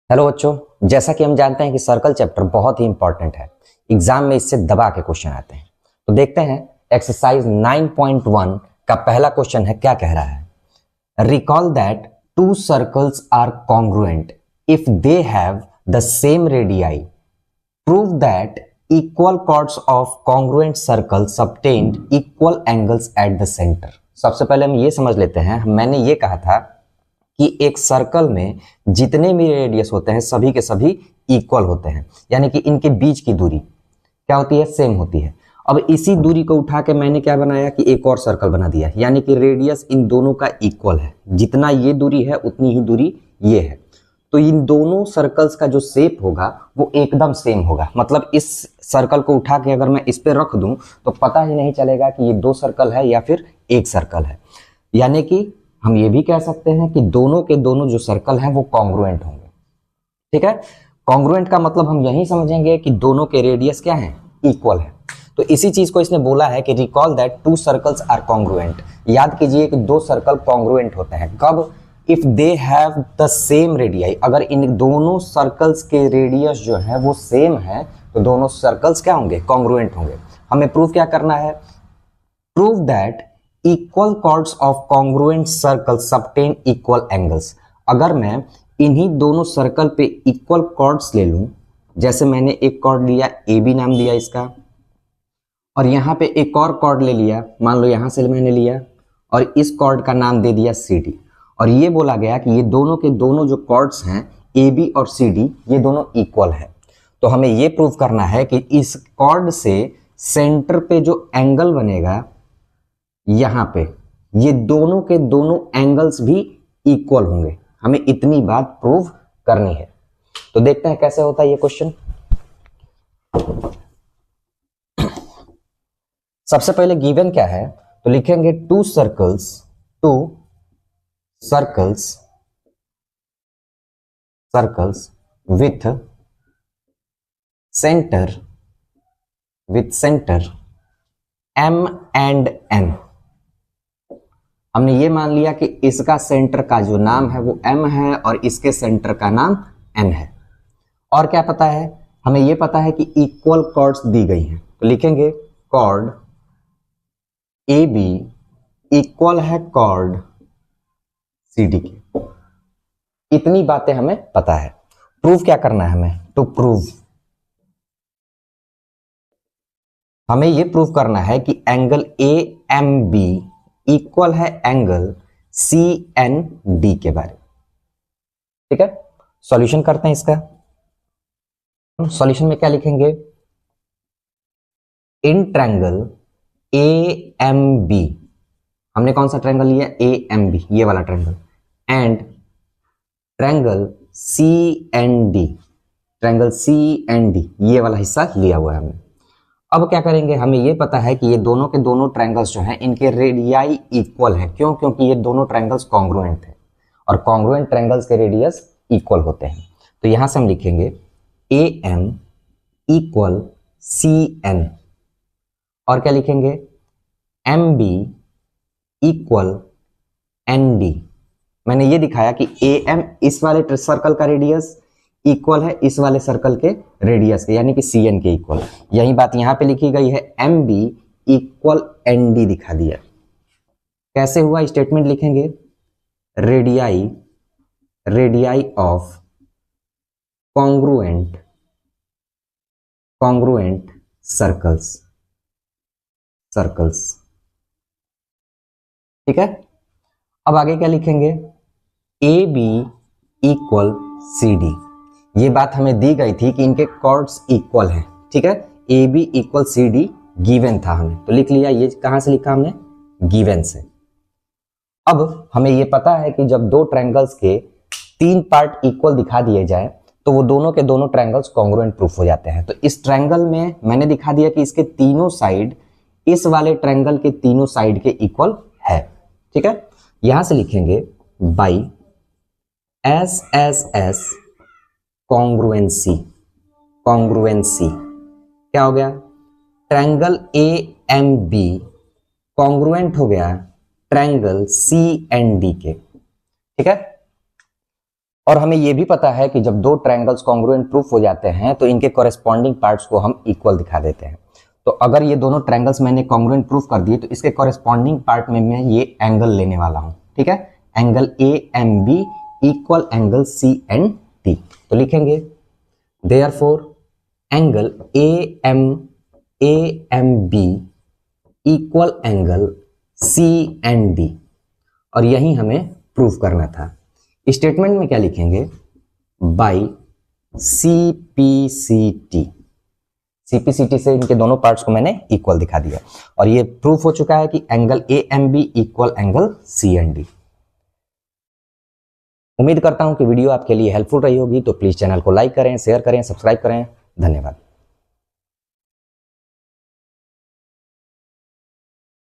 Hello बच्चों, जैसा कि हम जानते हैं कि सर्कल चैप्टर बहुत ही इंपॉर्टेंट है। एग्जाम में इससे दबा के क्वेश्चन आते हैं। तो देखते हैं एक्सरसाइज 9.1 का पहला क्वेश्चन है, क्या कह रहा है। Recall that two circles are congruent if they have the same radii. Prove that equal chords of congruent circle subtend equal angles at the centre. सबसे पहले हम ये समझ लेते हैं, मैंने ये कहा था कि एक सर्कल में जितने भी रेडियस होते हैं सभी के सभी इक्वल होते हैं, यानी कि इनके बीच की दूरी क्या होती है, सेम होती है। अब इसी दूरी को उठा के मैंने क्या बनाया कि एक और सर्कल बना दिया, यानी कि रेडियस इन दोनों का इक्वल है। जितना ये दूरी है उतनी ही दूरी ये है, तो इन दोनों सर्कल्स का जो शेप होगा वो एकदम सेम होगा। मतलब इस सर्कल को उठा के अगर मैं इस पे रख दूं तो पता ही नहीं चलेगा कि ये दो सर्कल है या फिर एक सर्कल है। यानी कि हम ये भी कह सकते हैं कि दोनों के दोनों जो सर्कल हैं वो कॉन्ग्रुएंट होंगे। ठीक है, कॉन्ग्रुएंट का मतलब हम यही समझेंगे कि दोनों के रेडियस क्या है, इक्वल है। तो इसी चीज को इसने बोला है कि recall that two circles are congruent. याद कीजिए कि दो सर्कल कॉन्ग्रुएंट होते हैं कब, if they have the same radii. अगर इन दोनों सर्कल्स के रेडियस जो है वो सेम है तो दोनों सर्कल्स क्या होंगे, कॉन्ग्रुएंट होंगे। हमें प्रूफ क्या करना है, prove that equal chords of congruent circle subtend equal angles. अगर मैं इन्हीं दोनों सर्कल पे इक्वल कॉर्ड्स ले लूं, जैसे मैंने एक कॉर्ड लिया ए बी नाम दिया इसका, और यहां पे एक और कॉर्ड ले लिया, मान लो यहां से मैंने लिया और इस कॉर्ड का नाम दे दिया सी डी, और ये बोला गया कि ये दोनों के दोनों जो कॉर्ड्स हैं ए बी और सी डी ये दोनों इक्वल है। तो हमें ये प्रूव करना है कि इस कॉर्ड से सेंटर पे जो एंगल बनेगा यहां पे, ये दोनों के दोनों एंगल्स भी इक्वल होंगे। हमें इतनी बात प्रूव करनी है। तो देखते हैं कैसे होता है ये क्वेश्चन। सबसे पहले गिवन क्या है, तो लिखेंगे to circles with centre M and N। हमने ये मान लिया कि इसका सेंटर का जो नाम है वो M है और इसके सेंटर का नाम N है। और क्या पता है, हमें ये पता है कि इक्वल कॉर्ड्स दी गई हैं, तो लिखेंगे कॉर्ड AB इक्वल है कॉर्ड CD के। इतनी बातें हमें पता है। प्रूफ क्या करना है हमें, टू प्रूव हमें ये प्रूव करना है कि एंगल AMB इक्वल है एंगल CND के बारे में। ठीक है, सॉल्यूशन करते हैं इसका। सॉल्यूशन में क्या लिखेंगे, इन ट्रायंगल AMB, हमने कौन सा ट्रायंगल लिया, AMB ये वाला ट्रायंगल, एंड ट्रायंगल CND ये वाला हिस्सा लिया हुआ है हमने। अब क्या करेंगे, हमें ये पता है कि ये दोनों के दोनों ट्रायंगल्स जो हैं इनके रेडियाई इक्वल है। क्यों, क्योंकि ये दोनों ट्रायंगल्स कॉन्ग्रुएंट थे और कॉन्ग्रुएंट ट्रायंगल्स के रेडियस इक्वल होते हैं। तो यहां से हम लिखेंगे AM इक्वल CN, और क्या लिखेंगे MB इक्वल ND। मैंने ये दिखाया कि AM इस वाले सर्कल का रेडियस इक्वल है इस वाले सर्कल के रेडियस के, यानी कि CN के इक्वल। यही बात यहां पे लिखी गई है, MB इक्वल ND दिखा दिया। कैसे हुआ, स्टेटमेंट लिखेंगे रेडियाई ऑफ कॉन्ग्रुएंट सर्कल्स। ठीक है, अब आगे क्या लिखेंगे, AB इक्वल CD। ये बात हमें दी गई थी कि इनके कॉर्ड्स इक्वल हैं। ठीक है, AB इक्वल CD गिवन था हमें, तो लिख लिया। ये कहां से लिखा हमने, गिवन से। अब हमें ये पता है कि जब दो ट्रायंगल्स के तीन पार्ट इक्वल दिखा दिए जाए तो वो दोनों के दोनों ट्रायंगल्स कॉन्ग्रुएंट प्रूफ हो जाते हैं। तो इस ट्रायंगल में मैंने दिखा दिया कि इसके तीनों साइड इस वाले ट्रायंगल के तीनों साइड के इक्वल है। ठीक है, यहां से लिखेंगे बाई SSS कॉन्ग्रुएंसी क्या हो गया, ट्रायंगल AMB कॉन्ग्रुएंट हो गया ट्रायंगल CND के। ठीक है, और हमें यह भी पता है कि जब दो ट्रायंगल्स कॉन्ग्रुएंट प्रूफ हो जाते हैं तो इनके कॉरेस्पॉन्डिंग पार्ट्स को हम इक्वल दिखा देते हैं। तो अगर ये दोनों ट्रायंगल्स मैंने कॉन्ग्रुएंट प्रूफ कर दिए तो इसके कॉरेस्पॉन्डिंग पार्ट में मैं ये एंगल लेने वाला हूं, ठीक है। Angle A M B equal angle C and T. तो लिखेंगे therefore angle A M B equal angle C and D, और यही हमें प्रूफ करना था। स्टेटमेंट में क्या लिखेंगे, बाई CPCT। CPCT से इनके दोनों पार्ट्स को मैंने इक्वल दिखा दिया और ये प्रूफ हो चुका है कि angle AMB equal angle CND। उम्मीद करता हूं कि वीडियो आपके लिए हेल्पफुल रही होगी, तो प्लीज चैनल को लाइक करें, शेयर करें, सब्सक्राइब करें। धन्यवाद।